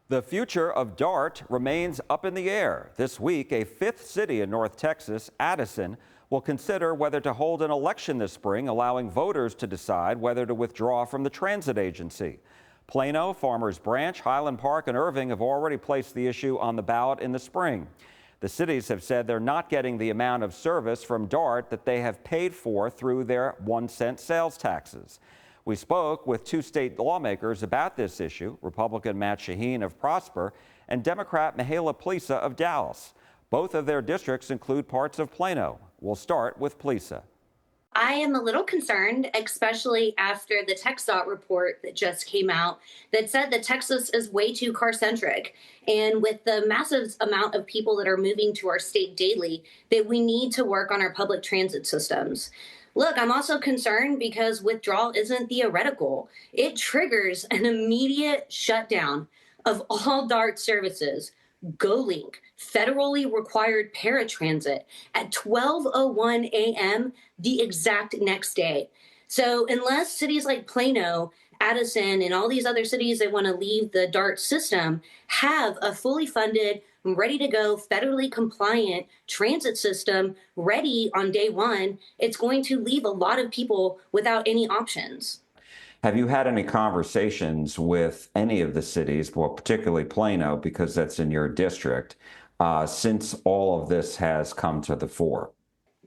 The future of DART remains up in the air. This week, a fifth city in North Texas, Addison, will consider whether to hold an election this spring, allowing voters to decide whether to withdraw from the transit agency. Plano, Farmers Branch, Highland Park, and Irving have already placed the issue on the ballot in the spring. The cities have said they're not getting the amount of service from DART that they have paid for through their 1-cent sales taxes. We spoke with two state lawmakers about this issue, Republican Matt Shaheen of Prosper and Democrat Mihaela Plisa of Dallas. Both of their districts include parts of Plano. We'll start with Plisa. I am a little concerned, especially after the TxDOT report that just came out that said that Texas is way too car-centric. And with the massive amount of people that are moving to our state daily, that we need to work on our public transit systems. Look, I'm also concerned because withdrawal isn't theoretical. It triggers an immediate shutdown of all DART services. GoLink, federally required paratransit at 12:01 a.m. the exact next day. So unless cities like Plano, Addison, and all these other cities that want to leave the DART system have a fully funded, ready to go, federally compliant transit system ready on day one, it's going to leave a lot of people without any options. Have you had any conversations with any of the cities, well, particularly Plano, because that's in your district, since all of this has come to the fore?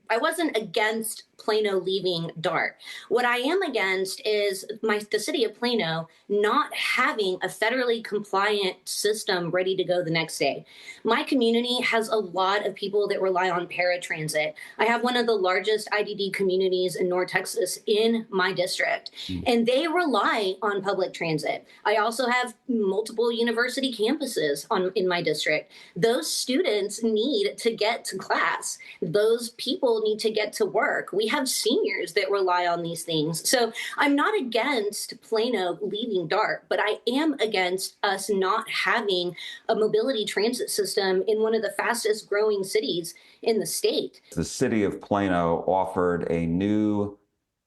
I wasn't against Plano leaving DART. What I am against is the city of Plano not having a federally compliant system ready to go the next day. My community has a lot of people that rely on paratransit. I have one of the largest IDD communities in North Texas in my district, and they rely on public transit. I also have multiple university campuses in my district. Those students need to get to class. Those people need to get to work. We have seniors that rely on these things. So I'm not against Plano leaving DART, but I am against us not having a mobility transit system in one of the fastest growing cities in the state. The city of Plano offered a new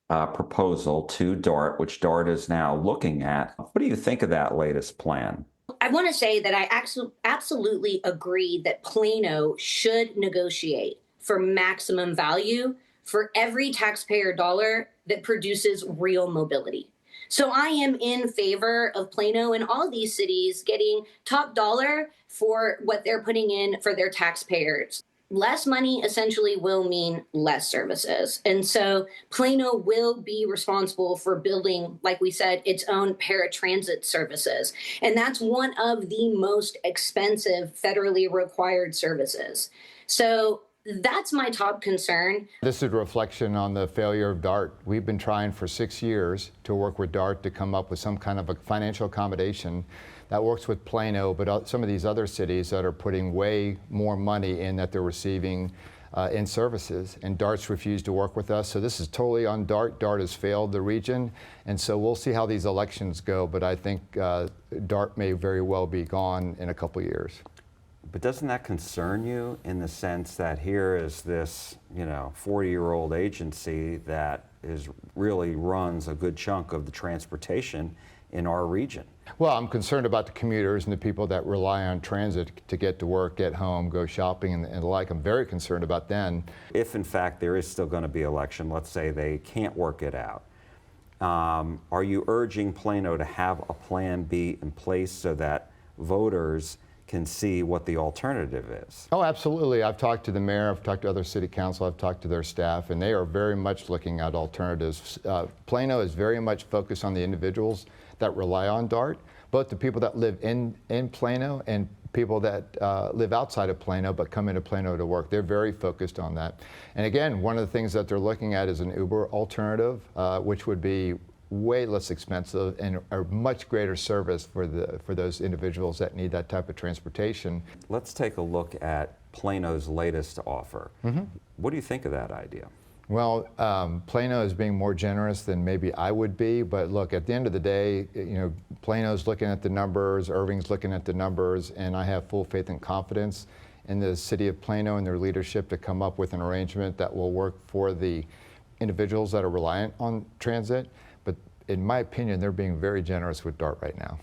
proposal to DART, which DART is now looking at. What do you think of that latest plan? I want to say that I absolutely agree that Plano should negotiate for maximum value for every taxpayer dollar that produces real mobility. So I am in favor of Plano and all these cities getting top dollar for what they're putting in for their taxpayers. Less money essentially will mean less services. And so Plano will be responsible for building, like we said, its own paratransit services. And that's one of the most expensive federally required services. So that's my top concern. This is a reflection on the failure of DART. We've been trying for 6 years to work with DART to come up with some kind of a financial accommodation that works with Plano, but some of these other cities that are putting way more money in that they're receiving in services, and DART's refused to work with us. So this is totally on DART. DART has failed the region, and so we'll see how these elections go, but I think DART may very well be gone in a couple years. But doesn't that concern you in the sense that here is this, 40-year-old agency that really runs a good chunk of the transportation in our region? Well, I'm concerned about the commuters and the people that rely on transit to get to work, get home, go shopping, and the like. I'm very concerned about them. If, in fact, there is still going to be election, let's say they can't work it out, are you urging Plano to have a plan B in place so that voters can see what the alternative is? Oh, absolutely. I've talked to the mayor, I've talked to other city council, I've talked to their staff, and they are very much looking at alternatives. Plano is very much focused on the individuals that rely on DART, both the people that live in Plano and people that live outside of Plano but come into Plano to work. They're very focused on that. And again, one of the things that they're looking at is an Uber alternative, which would be way less expensive and a much greater service for those individuals that need that type of transportation. Let's take a look at Plano's latest offer. What do you think of that idea? Well, Plano is being more generous than maybe I would be, but look, at the end of the day, Plano's looking at the numbers, Irving's looking at the numbers, and I have full faith and confidence in the city of Plano and their leadership to come up with an arrangement that will work for the individuals that are reliant on transit. But in my opinion, they're being very generous with DART right now.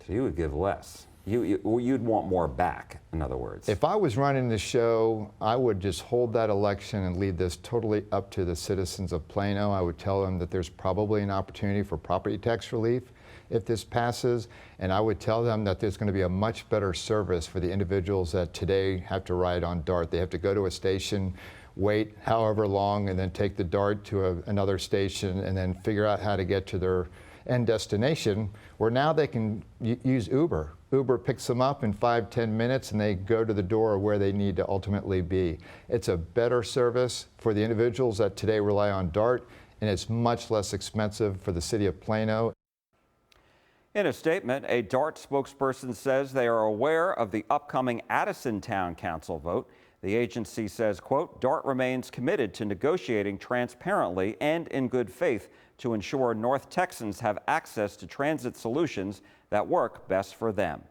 So you would give less? You'd want more back, in other words. If I was running the show, I would just hold that election and leave this totally up to the citizens of Plano. I would tell them that there's probably an opportunity for property tax relief if this passes, and I would tell them that there's going to be a much better service for the individuals that today have to ride on DART. They have to go to a station, wait however long, and then take the DART to another station and then figure out how to get to their end destination, where now they can use Uber. Uber picks them up in 5-10 minutes and they go to the door where they need to ultimately be. It's a better service for the individuals that today rely on DART, and it's much less expensive for the city of Plano. In a statement, a DART spokesperson says they are aware of the upcoming Addison Town Council vote. The agency says, quote, DART remains committed to negotiating transparently and in good faith to ensure North Texans have access to transit solutions that work best for them.